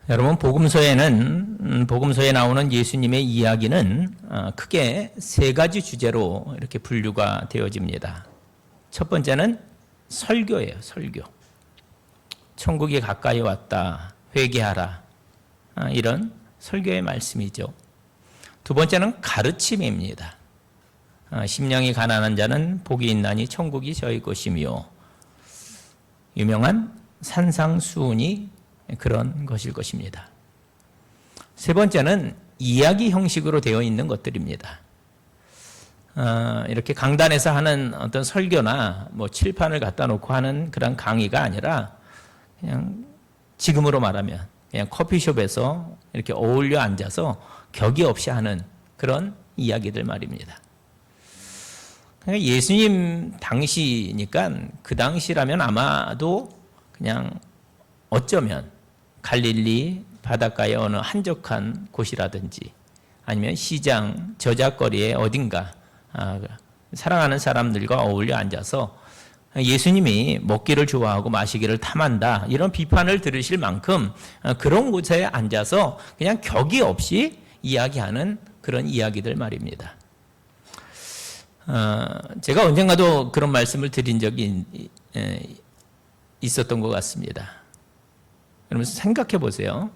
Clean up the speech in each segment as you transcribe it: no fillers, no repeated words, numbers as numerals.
여러분, 복음서에 나오는 예수님의 이야기는 크게 세 가지 주제로 이렇게 분류가 되어집니다. 첫 번째는 설교예요. 설교. 천국이 가까이 왔다. 회개하라. 이런 설교의 말씀이죠. 두 번째는 가르침입니다. 심령이 가난한 자는 복이 있나니 천국이 저희 것이며, 유명한 산상수훈이 그런 것일 것입니다. 세 번째는 이야기 형식으로 되어 있는 것들입니다. 이렇게 강단에서 하는 어떤 설교나 칠판을 갖다 놓고 하는 그런 강의가 아니라, 그냥 지금으로 말하면 그냥 커피숍에서 이렇게 어울려 앉아서 격이 없이 하는 그런 이야기들 말입니다. 그러니까 예수님 당시니까, 그 당시라면 아마도 그냥 어쩌면 갈릴리 바닷가의 어느 한적한 곳이라든지, 아니면 시장 저작거리의 어딘가 사랑하는 사람들과 어울려 앉아서 예수님이 먹기를 좋아하고 마시기를 탐한다, 이런 비판을 들으실 만큼 그런 곳에 앉아서 그냥 격이 없이 이야기하는 그런 이야기들 말입니다. 제가 언젠가도 그런 말씀을 드린 적이 있었던 것 같습니다. 여러분 생각해 보세요.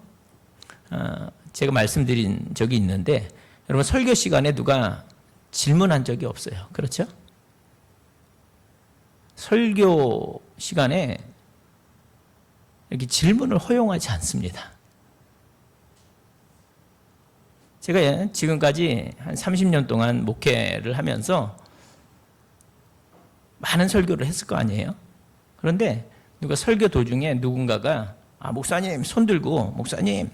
제가 말씀드린 적이 있는데, 여러분 설교 시간에 누가 질문한 적이 없어요. 그렇죠? 설교 시간에 이렇게 질문을 허용하지 않습니다. 제가 지금까지 한 30년 동안 목회를 하면서 많은 설교를 했을 거 아니에요? 그런데 누가 설교 도중에 누군가가 목사님 손 들고 목사님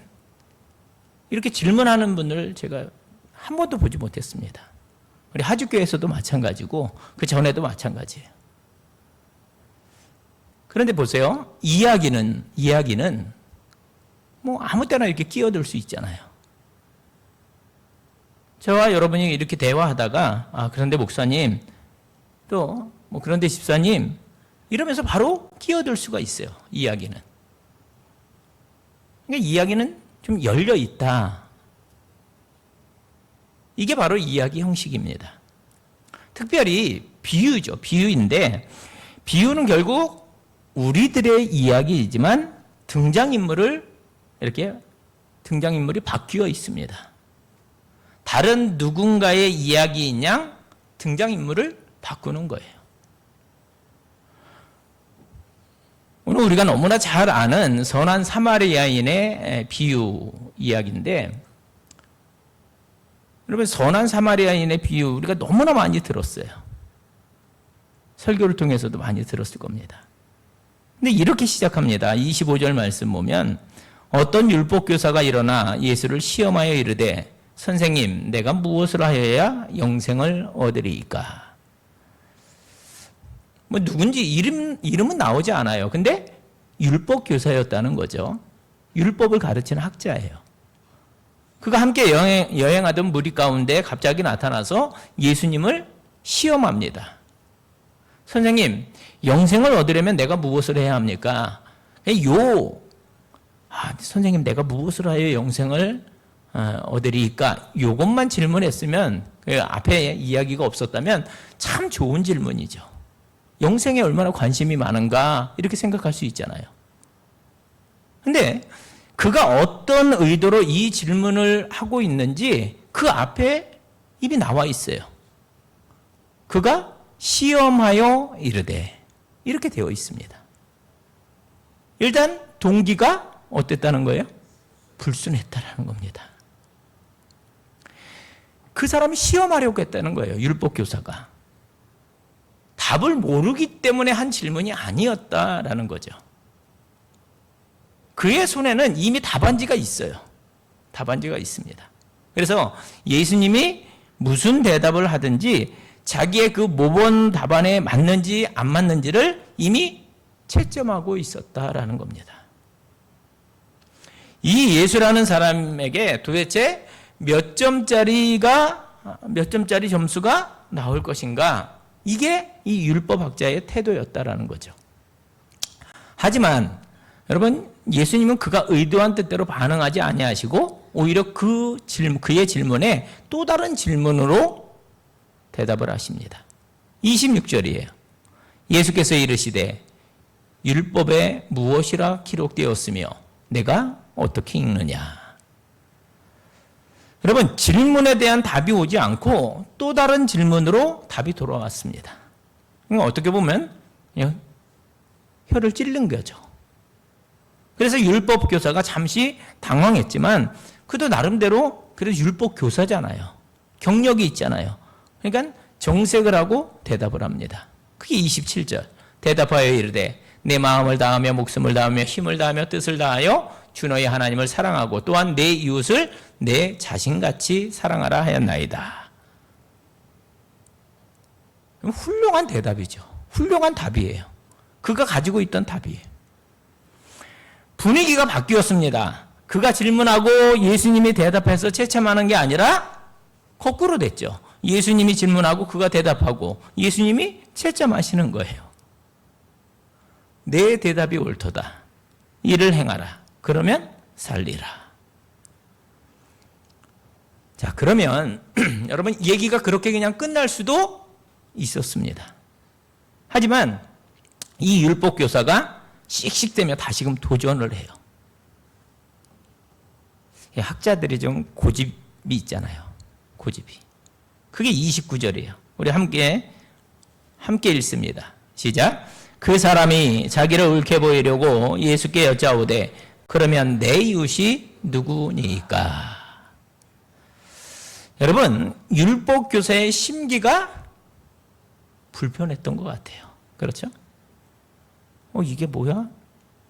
이렇게 질문하는 분을 제가 한 번도 보지 못했습니다. 우리 하주교에서도 마찬가지고 그 전에도 마찬가지예요. 그런데 보세요. 이야기는 아무 때나 이렇게 끼어들 수 있잖아요. 저와 여러분이 이렇게 대화하다가 그런데 목사님, 또 그런데 집사님 이러면서 바로 끼어들 수가 있어요. 이야기는. 그러니까 이야기는 좀 열려 있다. 이게 바로 이야기 형식입니다. 특별히 비유죠. 비유인데, 비유는 결국 우리들의 이야기이지만 등장인물이 바뀌어 있습니다. 다른 누군가의 이야기인 양 등장인물을 바꾸는 거예요. 오늘 우리가 너무나 잘 아는 선한 사마리아인의 비유 이야기인데, 여러분 선한 사마리아인의 비유 우리가 너무나 많이 들었어요. 설교를 통해서도 많이 들었을 겁니다. 근데 이렇게 시작합니다. 25절 말씀 보면, 어떤 율법교사가 일어나 예수를 시험하여 이르되 선생님, 내가 무엇을 하여야 영생을 얻으리이까? 누군지 이름은 나오지 않아요. 근데 율법 교사였다는 거죠. 율법을 가르치는 학자예요. 그가 함께 여행하던 무리 가운데 갑자기 나타나서 예수님을 시험합니다. 선생님, 영생을 얻으려면 내가 무엇을 해야 합니까? 선생님, 내가 무엇을 하여 영생을 얻으리이까? 요것만 질문했으면, 그 앞에 이야기가 없었다면 참 좋은 질문이죠. 영생에 얼마나 관심이 많은가 이렇게 생각할 수 있잖아요. 근데 그가 어떤 의도로 이 질문을 하고 있는지 그 앞에 이미 나와 있어요. 그가 시험하여 이르되, 이렇게 되어 있습니다. 일단 동기가 어땠다는 거예요? 불순했다라는 겁니다. 그 사람이 시험하려고 했다는 거예요. 율법교사가. 답을 모르기 때문에 한 질문이 아니었다라는 거죠. 그의 손에는 이미 답안지가 있어요. 답안지가 있습니다. 그래서 예수님이 무슨 대답을 하든지 자기의 그 모범 답안에 맞는지 안 맞는지를 이미 채점하고 있었다라는 겁니다. 이 예수라는 사람에게 도대체 몇 점짜리 점수가 나올 것인가? 이게 이 율법학자의 태도였다라는 거죠. 하지만 여러분, 예수님은 그가 의도한 뜻대로 반응하지 아니하시고 오히려 그의 질문에 또 다른 질문으로 대답을 하십니다. 26절이에요. 예수께서 이르시되 율법에 무엇이라 기록되었으며 내가 어떻게 읽느냐. 여러분, 질문에 대한 답이 오지 않고 또 다른 질문으로 답이 돌아왔습니다. 어떻게 보면 혀를 찔른 거죠. 그래서 율법 교사가 잠시 당황했지만 그도 나름대로 그래도 율법 교사잖아요. 경력이 있잖아요. 그러니까 정색을 하고 대답을 합니다. 그게 27절. 대답하여 이르되 내 마음을 다하며 목숨을 다하며 힘을 다하며 뜻을 다하여 주 너희 하나님을 사랑하고 또한 내 이웃을 내 자신같이 사랑하라 하였나이다. 훌륭한 대답이죠. 훌륭한 답이에요. 그가 가지고 있던 답이에요. 분위기가 바뀌었습니다. 그가 질문하고 예수님이 대답해서 채점하는 게 아니라 거꾸로 됐죠. 예수님이 질문하고 그가 대답하고 예수님이 채점하시는 거예요. 내 대답이 옳도다. 이를 행하라. 그러면 살리라. 자, 그러면 여러분, 얘기가 그렇게 그냥 끝날 수도 있었습니다. 하지만 이 율법 교사가 씩씩대며 다시금 도전을 해요. 학자들이 좀 고집이 있잖아요. 고집이. 그게 29절이에요. 우리 함께 읽습니다. 시작. 그 사람이 자기를 옳게 보이려고 예수께 여짜오되 그러면 내 이웃이 누구니까? 여러분, 율법 교사의 심기가 불편했던 것 같아요. 그렇죠? 이게 뭐야?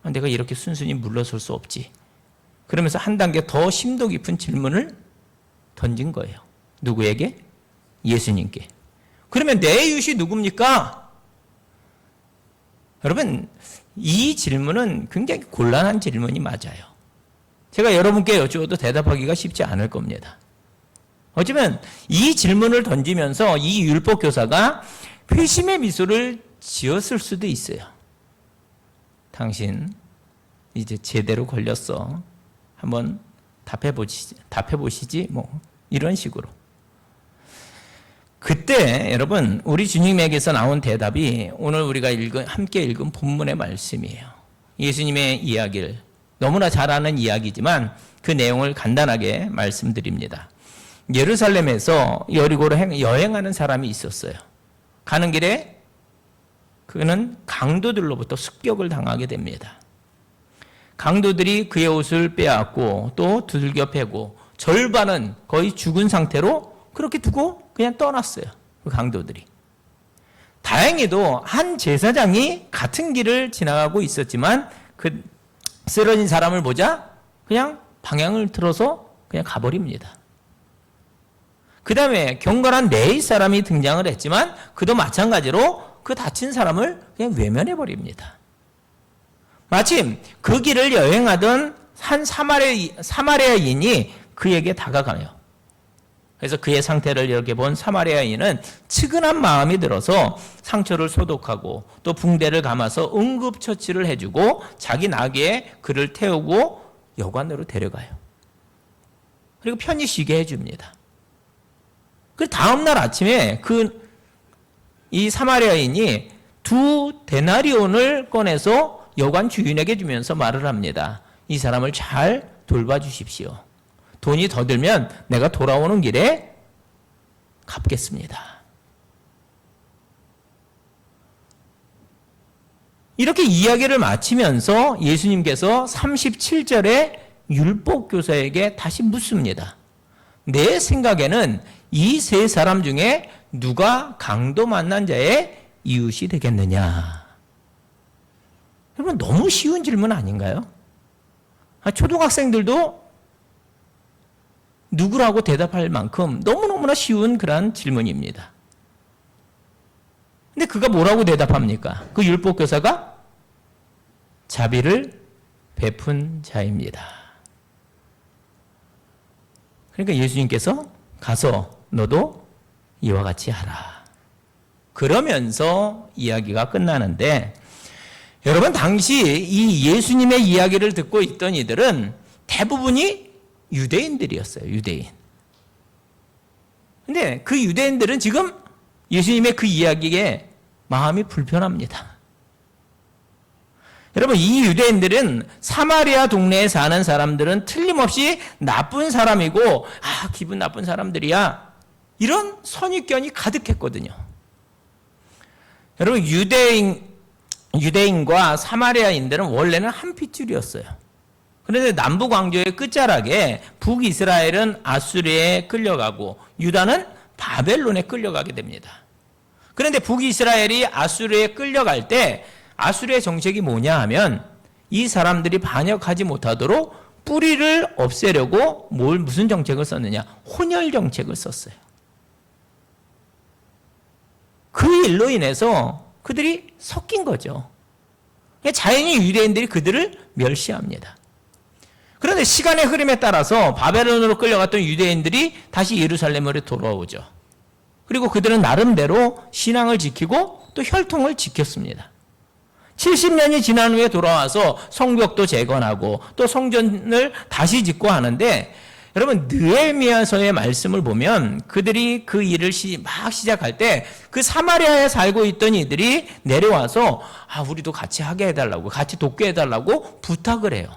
내가 이렇게 순순히 물러설 수 없지. 그러면서 한 단계 더 심도 깊은 질문을 던진 거예요. 누구에게? 예수님께. 그러면 내 이웃이 누굽니까? 여러분, 이 질문은 굉장히 곤란한 질문이 맞아요. 제가 여러분께 여쭈어도 대답하기가 쉽지 않을 겁니다. 어쩌면 이 질문을 던지면서 이 율법 교사가 회심의 미소를 지었을 수도 있어요. 당신 이제 제대로 걸렸어. 한번 답해보시지 뭐 이런 식으로. 그때 여러분, 우리 주님에게서 나온 대답이 오늘 우리가 함께 읽은 본문의 말씀이에요. 예수님의 이야기를 너무나 잘 아는 이야기지만 그 내용을 간단하게 말씀드립니다. 예루살렘에서 여리고로 여행하는 사람이 있었어요. 가는 길에 그는 강도들로부터 습격을 당하게 됩니다. 강도들이 그의 옷을 빼앗고 또 두들겨 패고 절반은 거의 죽은 상태로 그렇게 두고 그냥 떠났어요. 그 강도들이. 다행히도 한 제사장이 같은 길을 지나가고 있었지만 그 쓰러진 사람을 보자 그냥 방향을 틀어서 그냥 가버립니다. 그 다음에 경건한 네 사람이 등장을 했지만 그도 마찬가지로 그 다친 사람을 그냥 외면해버립니다. 마침 그 길을 여행하던 한 사마리아인이 그에게 다가가요. 그래서 그의 상태를 이렇게 본 사마리아인은 측은한 마음이 들어서 상처를 소독하고 또 붕대를 감아서 응급처치를 해주고 자기 나귀에 그를 태우고 여관으로 데려가요. 그리고 편히 쉬게 해줍니다. 그 다음날 아침에 이 사마리아인이 2데나리온을 꺼내서 여관 주인에게 주면서 말을 합니다. 이 사람을 잘 돌봐주십시오. 돈이 더 들면 내가 돌아오는 길에 갚겠습니다. 이렇게 이야기를 마치면서 예수님께서 37절에 율법교사에게 다시 묻습니다. 내 생각에는 이 세 사람 중에 누가 강도 만난 자의 이웃이 되겠느냐? 여러분, 너무 쉬운 질문 아닌가요? 초등학생들도 누구라고 대답할 만큼 너무너무나 쉬운 그런 질문입니다. 근데 그가 뭐라고 대답합니까? 그 율법교사가 자비를 베푼 자입니다. 그러니까 예수님께서 가서 너도 이와 같이 하라. 그러면서 이야기가 끝나는데, 여러분, 당시 이 예수님의 이야기를 듣고 있던 이들은 대부분이 유대인들이었어요. 유대인. 근데 그 유대인들은 지금 예수님의 그 이야기에 마음이 불편합니다. 여러분, 이 유대인들은 사마리아 동네에 사는 사람들은 틀림없이 나쁜 사람이고, 기분 나쁜 사람들이야, 이런 선입견이 가득했거든요. 여러분, 유대인과 사마리아인들은 원래는 한 핏줄이었어요. 그런데 남부 광교의 끝자락에 북이스라엘은 아수르에 끌려가고 유다는 바벨론에 끌려가게 됩니다. 그런데 북이스라엘이 아수르에 끌려갈 때 아수르의 정책이 뭐냐 하면 이 사람들이 반역하지 못하도록 뿌리를 없애려고 무슨 정책을 썼느냐? 혼혈 정책을 썼어요. 그 일로 인해서 그들이 섞인 거죠. 자연히 유대인들이 그들을 멸시합니다. 그런데 시간의 흐름에 따라서 바벨론으로 끌려갔던 유대인들이 다시 예루살렘으로 돌아오죠. 그리고 그들은 나름대로 신앙을 지키고 또 혈통을 지켰습니다. 70년이 지난 후에 돌아와서 성벽도 재건하고 또 성전을 다시 짓고 하는데, 여러분, 느헤미야서의 말씀을 보면 그들이 그 일을 막 시작할 때 그 사마리아에 살고 있던 이들이 내려와서 우리도 같이 하게 해달라고, 같이 돕게 해달라고 부탁을 해요.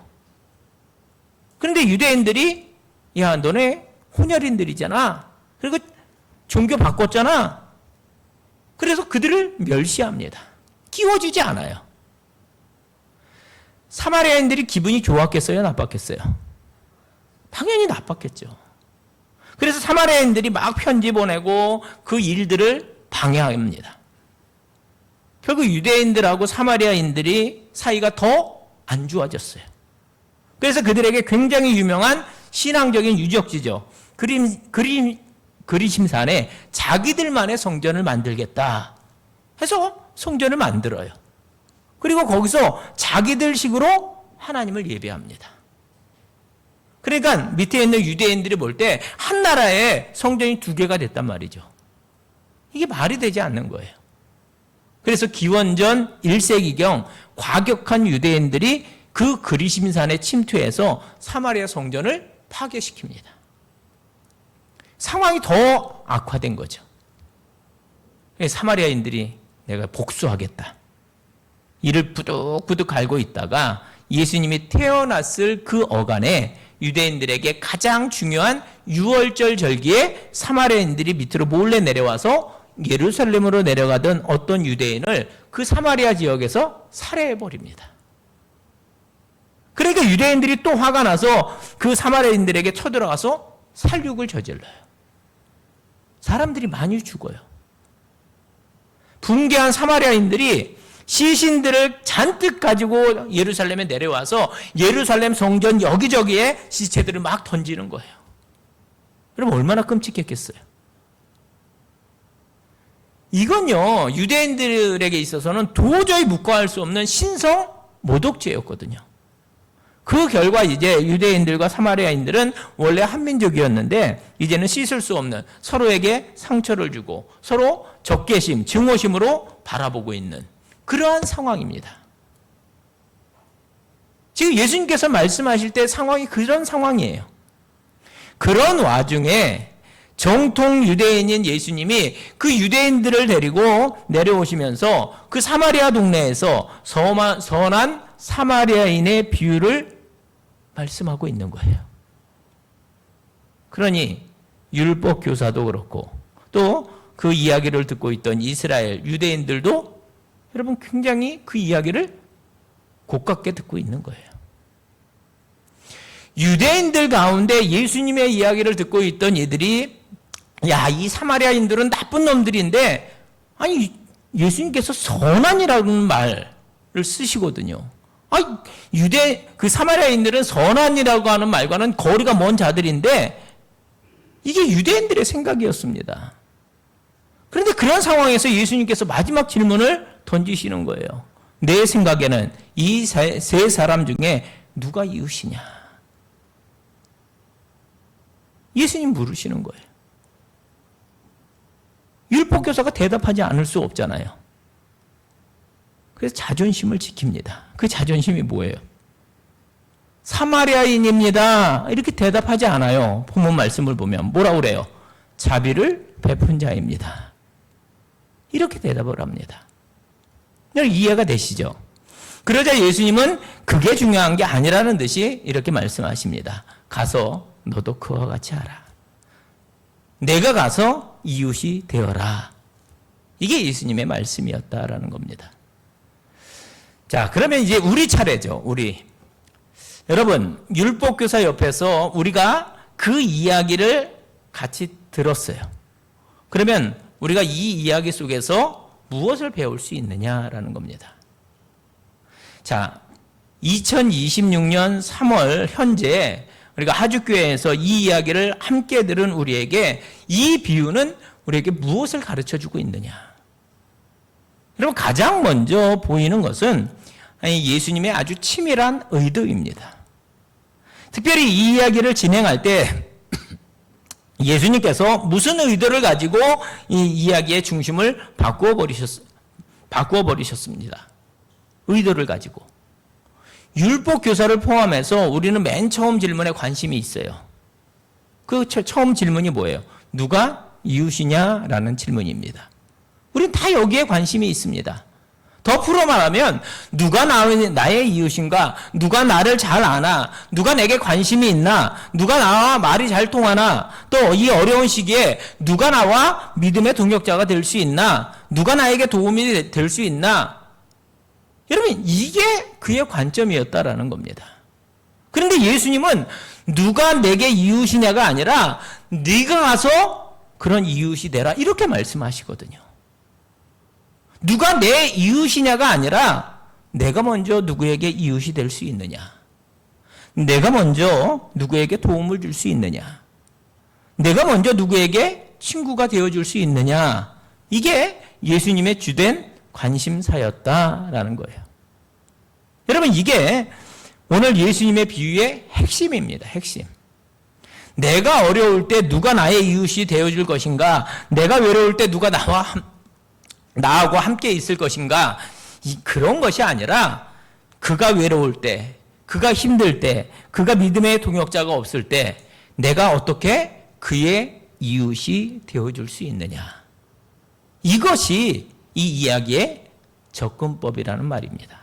그런데 유대인들이 너네 혼혈인들이잖아. 그리고 종교 바꿨잖아. 그래서 그들을 멸시합니다. 끼워주지 않아요. 사마리아인들이 기분이 좋았겠어요? 나빴겠어요? 당연히 나빴겠죠. 그래서 사마리아인들이 막 편지 보내고 그 일들을 방해합니다. 결국 유대인들하고 사마리아인들이 사이가 더 안 좋아졌어요. 그래서 그들에게 굉장히 유명한 신앙적인 유적지죠. 그리심산에 자기들만의 성전을 만들겠다 해서 성전을 만들어요. 그리고 거기서 자기들식으로 하나님을 예배합니다. 그러니까 밑에 있는 유대인들이 볼 때 한 나라에 성전이 2개가 됐단 말이죠. 이게 말이 되지 않는 거예요. 그래서 기원전 1세기경 과격한 유대인들이 그 그리심산에 침투해서 사마리아 성전을 파괴시킵니다. 상황이 더 악화된 거죠. 사마리아인들이 내가 복수하겠다, 이를 부득부득 갈고 있다가 예수님이 태어났을 그 어간에 유대인들에게 가장 중요한 유월절 절기에 사마리아인들이 밑으로 몰래 내려와서 예루살렘으로 내려가던 어떤 유대인을 그 사마리아 지역에서 살해해버립니다. 그러니까 유대인들이 또 화가 나서 그 사마리아인들에게 쳐들어가서 살육을 저질러요. 사람들이 많이 죽어요. 붕괴한 사마리아인들이 시신들을 잔뜩 가지고 예루살렘에 내려와서 예루살렘 성전 여기저기에 시체들을 막 던지는 거예요. 여러분, 얼마나 끔찍했겠어요. 이건요, 유대인들에게 있어서는 도저히 묵과할 수 없는 신성 모독죄였거든요. 그 결과 이제 유대인들과 사마리아인들은 원래 한민족이었는데 이제는 씻을 수 없는, 서로에게 상처를 주고 서로 적개심, 증오심으로 바라보고 있는 그러한 상황입니다. 지금 예수님께서 말씀하실 때 상황이 그런 상황이에요. 그런 와중에 정통 유대인인 예수님이 그 유대인들을 데리고 내려오시면서 그 사마리아 동네에서 선한 사마리아인의 비유를 말씀하고 있는 거예요. 그러니 율법 교사도 그렇고 또 그 이야기를 듣고 있던 이스라엘 유대인들도 여러분 굉장히 그 이야기를 고깝게 듣고 있는 거예요. 유대인들 가운데 예수님의 이야기를 듣고 있던 이들이 이 사마리아인들은 나쁜 놈들인데 예수님께서 선한이라는 말을 쓰시거든요. 그 사마리아인들은 선한이라고 하는 말과는 거리가 먼 자들인데 이게 유대인들의 생각이었습니다. 그런데 그런 상황에서 예수님께서 마지막 질문을 던지시는 거예요. 내 생각에는 이 세 사람 중에 누가 이웃이냐? 예수님 물으시는 거예요. 율법교사가 대답하지 않을 수 없잖아요. 그래서 자존심을 지킵니다. 그 자존심이 뭐예요? 사마리아인입니다. 이렇게 대답하지 않아요. 본문 말씀을 보면 뭐라고 그래요? 자비를 베푼 자입니다. 이렇게 대답을 합니다. 이해가 되시죠? 그러자 예수님은 그게 중요한 게 아니라는 듯이 이렇게 말씀하십니다. 가서 너도 그와 같이 하라. 내가 가서 이웃이 되어라. 이게 예수님의 말씀이었다라는 겁니다. 자, 그러면 이제 우리 차례죠. 여러분, 율법교사 옆에서 우리가 그 이야기를 같이 들었어요. 그러면 우리가 이 이야기 속에서 무엇을 배울 수 있느냐라는 겁니다. 자, 2026년 3월 현재 우리가 하주교회에서 이 이야기를 함께 들은 우리에게 이 비유는 우리에게 무엇을 가르쳐주고 있느냐. 여러분, 가장 먼저 보이는 것은 예수님의 아주 치밀한 의도입니다. 특별히 이 이야기를 진행할 때 예수님께서 무슨 의도를 가지고 이 이야기의 중심을 바꾸어 버리셨습니다. 의도를 가지고. 율법 교사를 포함해서 우리는 맨 처음 질문에 관심이 있어요. 그 처음 질문이 뭐예요? 누가 이웃이냐라는 질문입니다. 우리는 다 여기에 관심이 있습니다. 더 풀어 말하면 누가 나의 이웃인가? 누가 나를 잘 아나? 누가 내게 관심이 있나? 누가 나와 말이 잘 통하나? 또 이 어려운 시기에 누가 나와 믿음의 동역자가 될 수 있나? 누가 나에게 도움이 될 수 있나? 여러분, 이게 그의 관점이었다라는 겁니다. 그런데 예수님은 누가 내게 이웃이냐가 아니라 네가 가서 그런 이웃이 되라 이렇게 말씀하시거든요. 누가 내 이웃이냐가 아니라 내가 먼저 누구에게 이웃이 될 수 있느냐. 내가 먼저 누구에게 도움을 줄 수 있느냐. 내가 먼저 누구에게 친구가 되어줄 수 있느냐. 이게 예수님의 주된 관심사였다라는 거예요. 여러분, 이게 오늘 예수님의 비유의 핵심입니다. 핵심. 내가 어려울 때 누가 나의 이웃이 되어줄 것인가. 내가 외로울 때 누가 나하고 함께 있을 것인가. 그런 것이 아니라 그가 외로울 때, 그가 힘들 때, 그가 믿음의 동역자가 없을 때 내가 어떻게 그의 이웃이 되어줄 수 있느냐. 이것이 이 이야기의 접근법이라는 말입니다.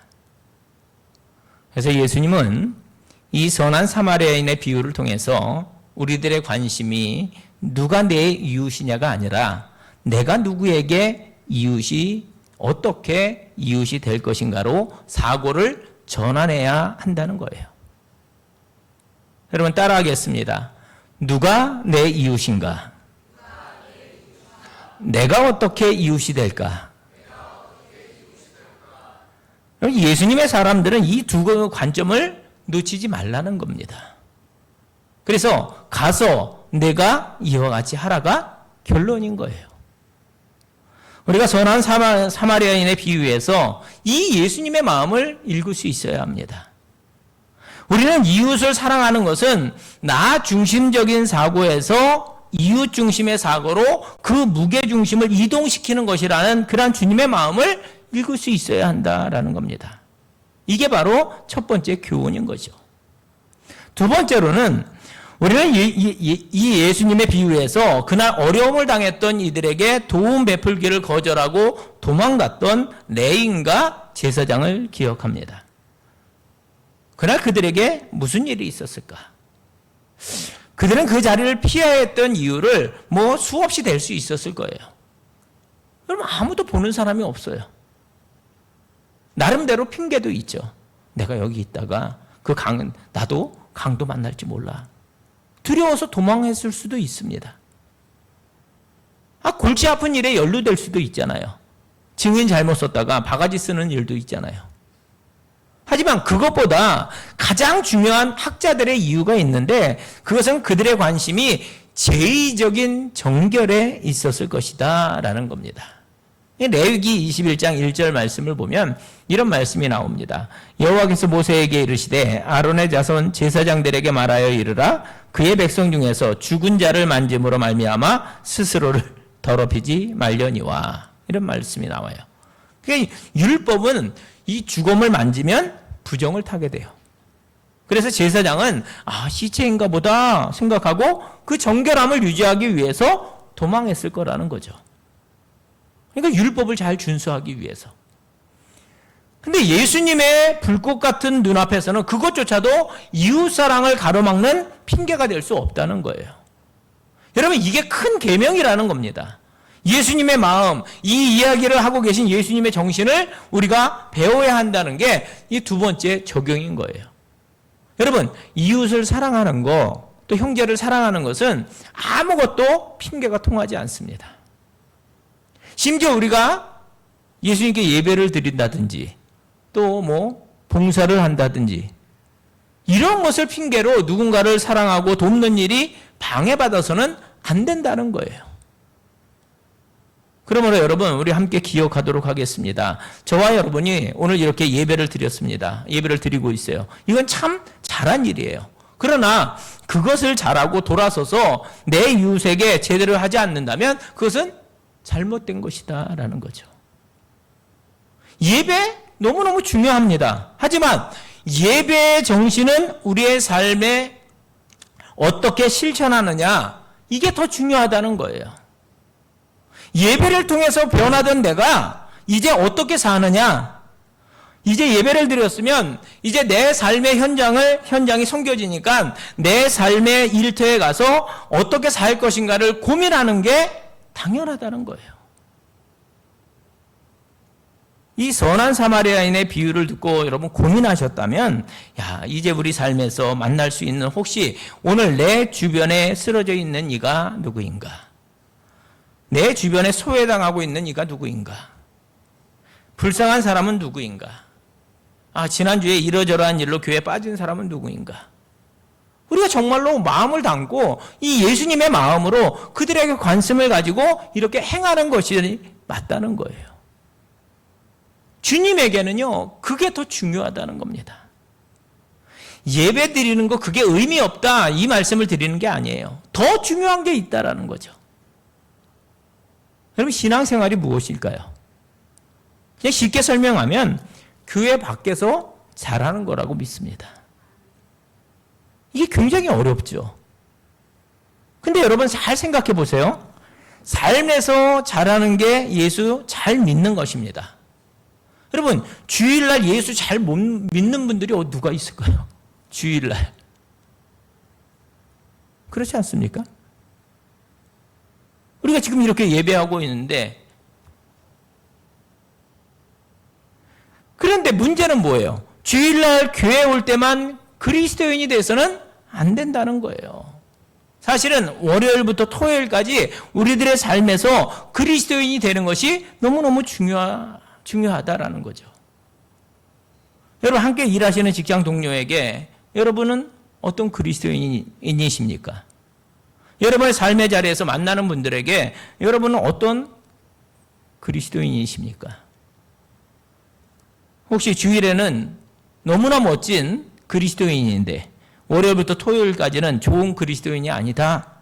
그래서 예수님은 이 선한 사마리아인의 비유를 통해서 우리들의 관심이 누가 내 이웃이냐가 아니라 내가 누구에게 이웃이 어떻게 이웃이 될 것인가로 사고를 전환해야 한다는 거예요. 여러분, 따라하겠습니다. 누가 내 이웃인가? 내가 어떻게 이웃이 될까? 예수님의 사람들은 이 두 관점을 놓치지 말라는 겁니다. 그래서 가서 내가 이와 같이 하라가 결론인 거예요. 우리가 선한 사마리아인의 비유에서 이 예수님의 마음을 읽을 수 있어야 합니다. 우리는 이웃을 사랑하는 것은 나 중심적인 사고에서 이웃 중심의 사고로 그 무게 중심을 이동시키는 것이라는 그런 주님의 마음을 읽을 수 있어야 한다라는 겁니다. 이게 바로 첫 번째 교훈인 거죠. 두 번째로는 우리는 이 예수님의 비유에서 그날 어려움을 당했던 이들에게 도움 베풀기를 거절하고 도망갔던 레인과 제사장을 기억합니다. 그날 그들에게 무슨 일이 있었을까? 그들은 그 자리를 피해야 했던 이유를 수없이 댈 수 있었을 거예요. 여러분, 아무도 보는 사람이 없어요. 나름대로 핑계도 있죠. 내가 여기 있다가 나도 강도 만날지 몰라. 두려워서 도망했을 수도 있습니다. 골치 아픈 일에 연루될 수도 있잖아요. 증인 잘못 썼다가 바가지 쓰는 일도 있잖아요. 하지만 그것보다 가장 중요한 학자들의 이유가 있는데 그것은 그들의 관심이 제의적인 정결에 있었을 것이다 라는 겁니다. 레위기 21장 1절 말씀을 보면 이런 말씀이 나옵니다. 여호와께서 모세에게 이르시되 아론의 자손 제사장들에게 말하여 이르라 그의 백성 중에서 죽은 자를 만짐으로 말미암아 스스로를 더럽히지 말려니와 이런 말씀이 나와요. 그러니까 율법은 이 주검을 만지면 부정을 타게 돼요. 그래서 제사장은 시체인가 보다 생각하고 그 정결함을 유지하기 위해서 도망했을 거라는 거죠. 그러니까 율법을 잘 준수하기 위해서. 근데 예수님의 불꽃 같은 눈앞에서는 그것조차도 이웃사랑을 가로막는 핑계가 될 수 없다는 거예요. 여러분, 이게 큰 계명이라는 겁니다. 예수님의 마음, 이 이야기를 하고 계신 예수님의 정신을 우리가 배워야 한다는 게 이 두 번째 적용인 거예요. 여러분, 이웃을 사랑하는 거, 또 형제를 사랑하는 것은 아무것도 핑계가 통하지 않습니다. 심지어 우리가 예수님께 예배를 드린다든지 또 봉사를 한다든지 이런 것을 핑계로 누군가를 사랑하고 돕는 일이 방해받아서는 안 된다는 거예요. 그러므로 여러분, 우리 함께 기억하도록 하겠습니다. 저와 여러분이 오늘 이렇게 예배를 드렸습니다. 예배를 드리고 있어요. 이건 참 잘한 일이에요. 그러나 그것을 잘하고 돌아서서 내 이웃에게 제대로 하지 않는다면 그것은 잘못된 것이다라는 거죠. 예배 너무너무 중요합니다. 하지만 예배의 정신은 우리의 삶에 어떻게 실천하느냐, 이게 더 중요하다는 거예요. 예배를 통해서 변화된 내가 이제 어떻게 사느냐, 이제 예배를 드렸으면 이제 내 삶의 현장이 섬겨지니까 내 삶의 일터에 가서 어떻게 살 것인가를 고민하는 게 당연하다는 거예요. 이 선한 사마리아인의 비유를 듣고 여러분 고민하셨다면, 이제 우리 삶에서 만날 수 있는, 혹시 오늘 내 주변에 쓰러져 있는 이가 누구인가? 내 주변에 소외당하고 있는 이가 누구인가? 불쌍한 사람은 누구인가? 지난주에 이러저러한 일로 교회에 빠진 사람은 누구인가? 우리가 정말로 마음을 담고 이 예수님의 마음으로 그들에게 관심을 가지고 이렇게 행하는 것이 맞다는 거예요. 주님에게는요, 그게 더 중요하다는 겁니다. 예배 드리는 거 그게 의미 없다, 이 말씀을 드리는 게 아니에요. 더 중요한 게 있다라는 거죠. 여러분, 신앙생활이 무엇일까요? 그냥 쉽게 설명하면 교회 밖에서 잘하는 거라고 믿습니다. 이게 굉장히 어렵죠. 근데 여러분 잘 생각해 보세요. 삶에서 잘하는 게 예수 잘 믿는 것입니다. 여러분, 주일날 예수 잘 못 믿는 분들이 누가 있을까요? 주일날. 그렇지 않습니까? 우리가 지금 이렇게 예배하고 있는데, 그런데 문제는 뭐예요? 주일날 교회에 올 때만 그리스도인이 돼서는 안 된다는 거예요. 사실은 월요일부터 토요일까지 우리들의 삶에서 그리스도인이 되는 것이 너무너무 중요하다라는 거죠. 여러분, 함께 일하시는 직장 동료에게 여러분은 어떤 그리스도인이십니까? 여러분의 삶의 자리에서 만나는 분들에게 여러분은 어떤 그리스도인이십니까? 혹시 주일에는 너무나 멋진 그리스도인인데 월요일부터 토요일까지는 좋은 그리스도인이 아니다?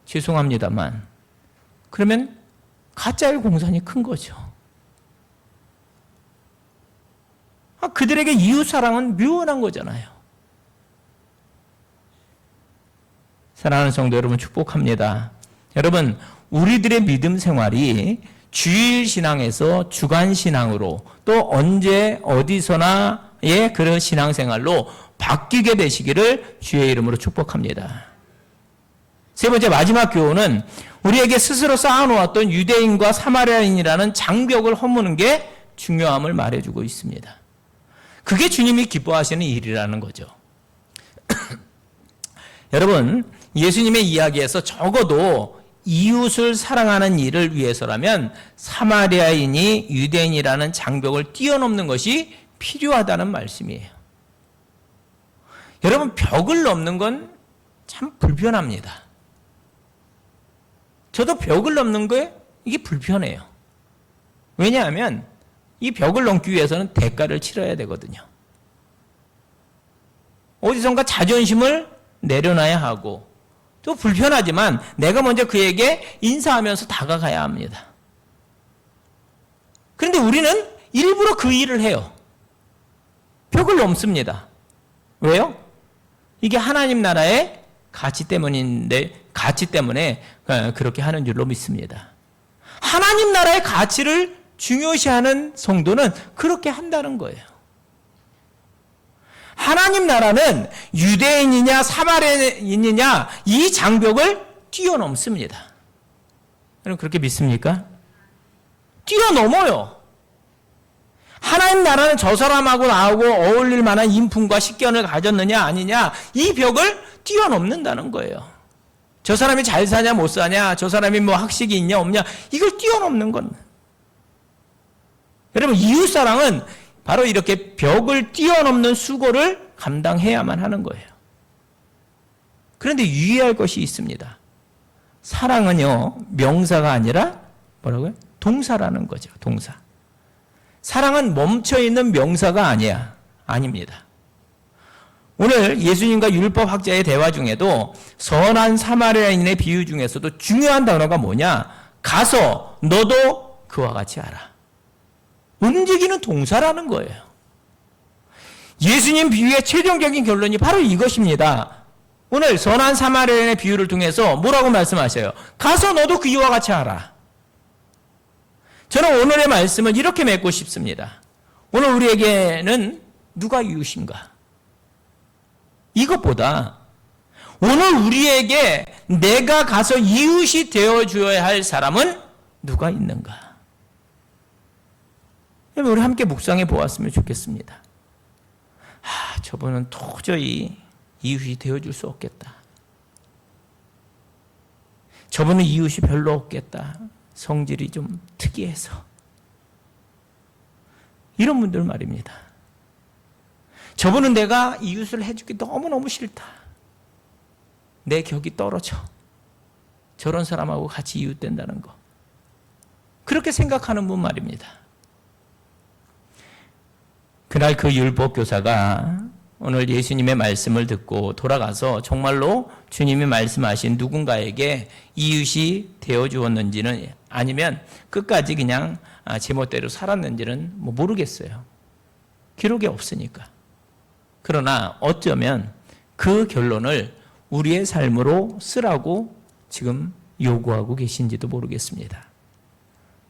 죄송합니다만, 그러면 가짜의 공산이 큰 거죠. 그들에게 이웃사랑은 묘한 거잖아요. 사랑하는 성도 여러분, 축복합니다. 여러분, 우리들의 믿음 생활이 주일 신앙에서 주간 신앙으로, 또 언제 어디서나의 그런 신앙생활로 바뀌게 되시기를 주의 이름으로 축복합니다. 세 번째, 마지막 교훈은 우리에게 스스로 쌓아놓았던 유대인과 사마리아인이라는 장벽을 허무는 게 중요함을 말해주고 있습니다. 그게 주님이 기뻐하시는 일이라는 거죠. 여러분, 예수님의 이야기에서 적어도 이웃을 사랑하는 일을 위해서라면 사마리아인이 유대인이라는 장벽을 뛰어넘는 것이 필요하다는 말씀이에요. 여러분, 벽을 넘는 건 참 불편합니다. 저도 벽을 넘는 게 이게 불편해요. 왜냐하면 이 벽을 넘기 위해서는 대가를 치러야 되거든요. 어디선가 자존심을 내려놔야 하고, 또 불편하지만 내가 먼저 그에게 인사하면서 다가가야 합니다. 그런데 우리는 일부러 그 일을 해요. 벽을 넘습니다. 왜요? 이게 하나님 나라의 가치 때문인데, 가치 때문에 그렇게 하는 줄로 믿습니다. 하나님 나라의 가치를 중요시하는 성도는 그렇게 한다는 거예요. 하나님 나라는 유대인이냐 사마리아인이냐 이 장벽을 뛰어넘습니다. 여러분 그렇게 믿습니까? 뛰어넘어요. 하나님 나라는 저 사람하고 나하고 어울릴 만한 인품과 식견을 가졌느냐 아니냐 이 벽을 뛰어넘는다는 거예요. 저 사람이 잘 사냐 못 사냐, 저 사람이 뭐 학식이 있냐 없냐, 이걸 뛰어넘는 건. 여러분 이웃사랑은 바로 이렇게 벽을 뛰어넘는 수고를 감당해야만 하는 거예요. 그런데 유의할 것이 있습니다. 사랑은요 명사가 아니라 뭐라고요? 동사라는 거죠. 동사. 사랑은 멈춰있는 명사가 아닙니다. 오늘 예수님과 율법학자의 대화 중에도 선한 사마리아인의 비유 중에서도 중요한 단어가 뭐냐? 가서 너도 그와 같이 하라. 움직이는 동사라는 거예요. 예수님 비유의 최종적인 결론이 바로 이것입니다. 오늘 선한 사마리아인의 비유를 통해서 뭐라고 말씀하셔요? 가서 너도 그와 같이 하라. 저는 오늘의 말씀을 이렇게 맺고 싶습니다. 오늘 우리에게는 누가 이웃인가? 이것보다 오늘 우리에게 내가 가서 이웃이 되어줘야 할 사람은 누가 있는가? 우리 함께 묵상해 보았으면 좋겠습니다. 저분은 도저히 이웃이 되어줄 수 없겠다. 저분은 이웃이 별로 없겠다. 성질이 좀 특이해서. 이런 분들 말입니다. 저분은 내가 이웃을 해주기 너무너무 싫다. 내 격이 떨어져. 저런 사람하고 같이 이웃된다는 거. 그렇게 생각하는 분 말입니다. 그날 그 율법교사가 오늘 예수님의 말씀을 듣고 돌아가서 정말로 주님이 말씀하신 누군가에게 이웃이 되어주었는지는 아니면 끝까지 그냥 제멋대로 살았는지는 모르겠어요. 기록이 없으니까. 그러나 어쩌면 그 결론을 우리의 삶으로 쓰라고 지금 요구하고 계신지도 모르겠습니다.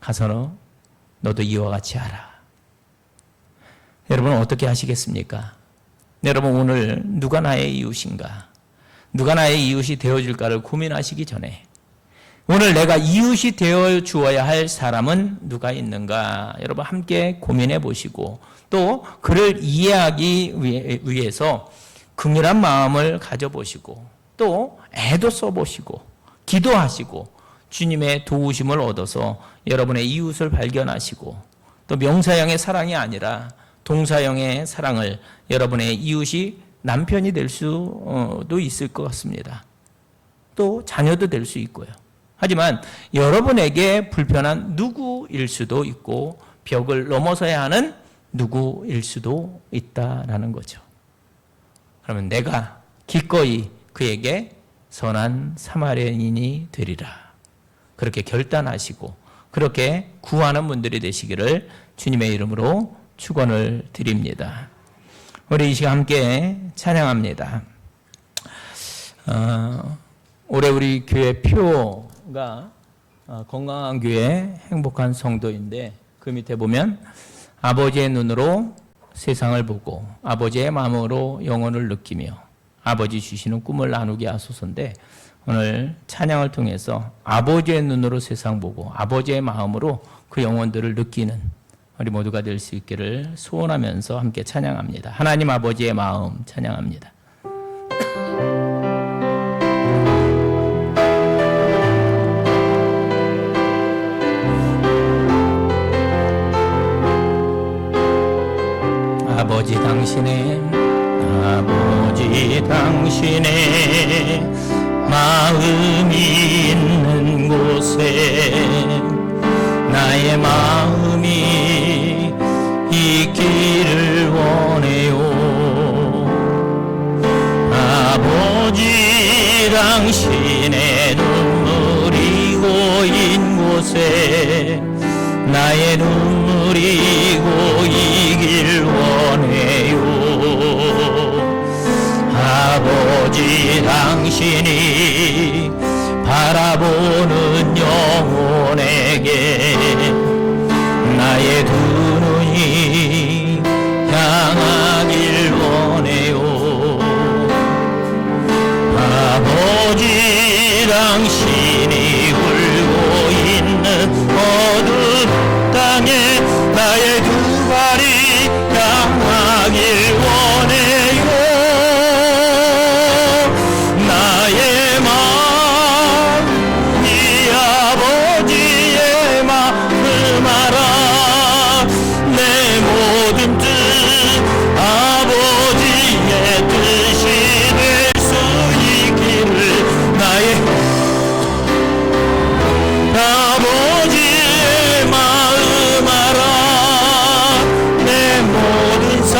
가서 너도 이와 같이 하라. 여러분 어떻게 하시겠습니까? 여러분 오늘 누가 나의 이웃인가? 누가 나의 이웃이 되어줄까를 고민하시기 전에 오늘 내가 이웃이 되어 주어야 할 사람은 누가 있는가? 여러분 함께 고민해 보시고 또 그를 이해하기 위해서 긍휼한 마음을 가져보시고 또 애도 써보시고 기도하시고 주님의 도우심을 얻어서 여러분의 이웃을 발견하시고 또 명사형의 사랑이 아니라 동사형의 사랑을 여러분의 이웃이 남편이 될 수도 있을 것 같습니다. 또 자녀도 될 수 있고요. 하지만 여러분에게 불편한 누구일 수도 있고 벽을 넘어서야 하는 누구일 수도 있다라는 거죠. 그러면 내가 기꺼이 그에게 선한 사마리아인이 되리라. 그렇게 결단하시고 그렇게 구하는 분들이 되시기를 주님의 이름으로 축원을 드립니다. 우리 이 시간 함께 찬양합니다. 올해 우리 교회 표가 건강한 교회 행복한 성도인데 그 밑에 보면 아버지의 눈으로 세상을 보고 아버지의 마음으로 영혼을 느끼며 아버지 주시는 꿈을 나누게 하소서인데 오늘 찬양을 통해서 아버지의 눈으로 세상 보고 아버지의 마음으로 그 영혼들을 느끼는 우리 모두가 될 수 있기를 소원하면서 함께 찬양합니다. 하나님 아버지의 마음 찬양합니다. 아버지 당신의 마음이 있는 곳에 나의 마음이 있기를 원해요. 아버지 당신의 눈물이 고인 곳에 나의 눈물이 누리고 이길 원해요. 아버지 당신이 바라보는 영혼에게 나의 두 눈이 향하길 원해요. 아버지 당신이 울고 있는 어두운 땅에 나의 두 발이 향하길 원해요. 나의 마음이 아버지의 마음 알아. 내 모든 뜻 아버지의 뜻이 될 수 있기를 나의 아버지의 마음 알아. 내 모든 삶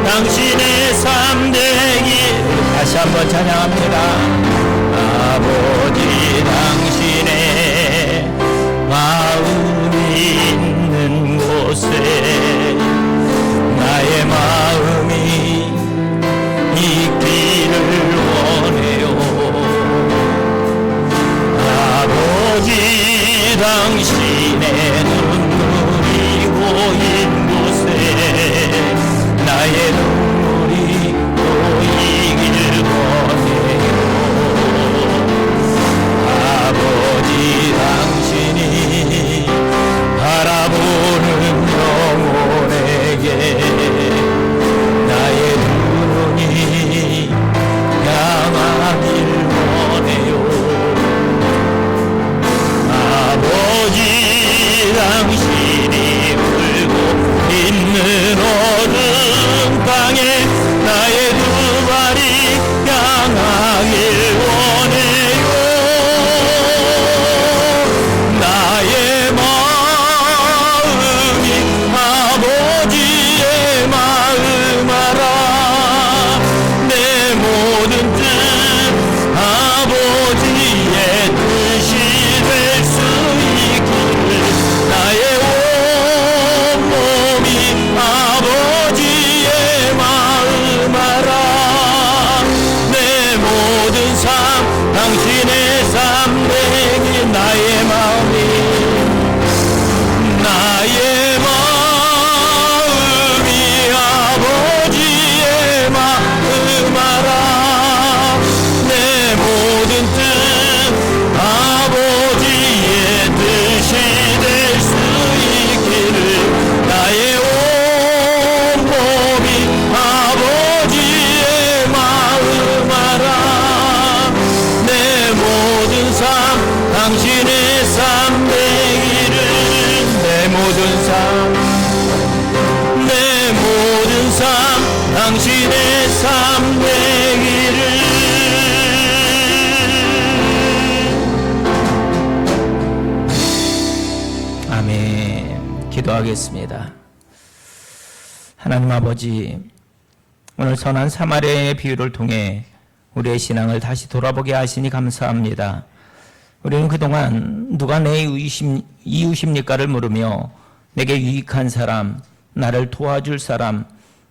당신의 삶 되길. 다시 한번 찬양합니다. 아버지 당신의 마음이 있는 곳에 나의 마음이 있기를 원해요. 아버지 당신의 눈물이 고인 곳에 나의 눈물이 고이길 원해요. 아버지 당신이 바라보는 영혼에게 나의 두 눈이 향하길 원해요. 아버지 당신이 울고 있는 어두운 땅에 나의 두 발이 향하길 원해요. 나의 마음이 아버지의 마음 알아. 내 모든 뜻 아버지의 뜻이 될 수 있기를. 나의 온몸이 아버지의 마음 알아. 내 모든 삶 당신의 삶 되길. 나의 마음이 아버지의 마음 알아. 내 모든 뜻 아버지의 뜻이 될 수 있기를. 나의 온몸이 아버지의 마음 알아. 내 모든 삶 당신의 삶 되기를. 내 모든 삶 내 모든 삶 당신의 삶 되기를. 아멘. 기도하겠습니다. 하나님 아버지, 오늘 선한 사마리아의 비유를 통해 우리의 신앙을 다시 돌아보게 하시니 감사합니다. 우리는 그동안 누가 내 이웃입니까를 물으며 내게 유익한 사람, 나를 도와줄 사람,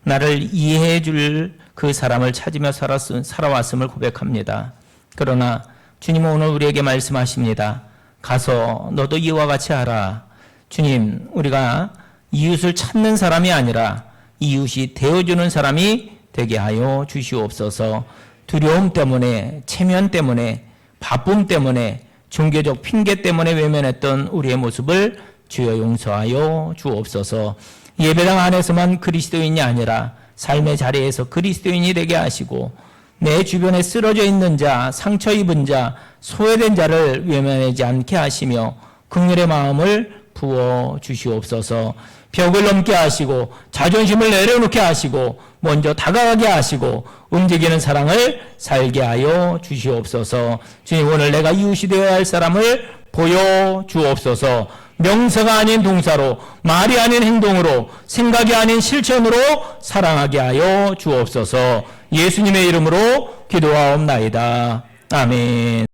나를 이해해 줄 그 사람을 찾으며 살아왔음을 고백합니다. 그러나 주님은 오늘 우리에게 말씀하십니다. 가서 너도 이와 같이 하라. 주님, 우리가 이웃을 찾는 사람이 아니라 이웃이 되어주는 사람이 되게 하여 주시옵소서. 두려움 때문에, 체면 때문에, 바쁨 때문에, 종교적 핑계 때문에 외면했던 우리의 모습을 주여 용서하여 주옵소서. 예배당 안에서만 그리스도인이 아니라 삶의 자리에서 그리스도인이 되게 하시고 내 주변에 쓰러져 있는 자, 상처 입은 자, 소외된 자를 외면하지 않게 하시며 긍휼의 마음을 부어 주시옵소서. 벽을 넘게 하시고 자존심을 내려놓게 하시고 먼저 다가가게 하시고 움직이는 사랑을 살게 하여 주시옵소서. 주님, 오늘 내가 이웃이 되어야 할 사람을 보여주옵소서. 명사가 아닌 동사로, 말이 아닌 행동으로, 생각이 아닌 실천으로 사랑하게 하여 주옵소서. 예수님의 이름으로 기도하옵나이다. 아멘.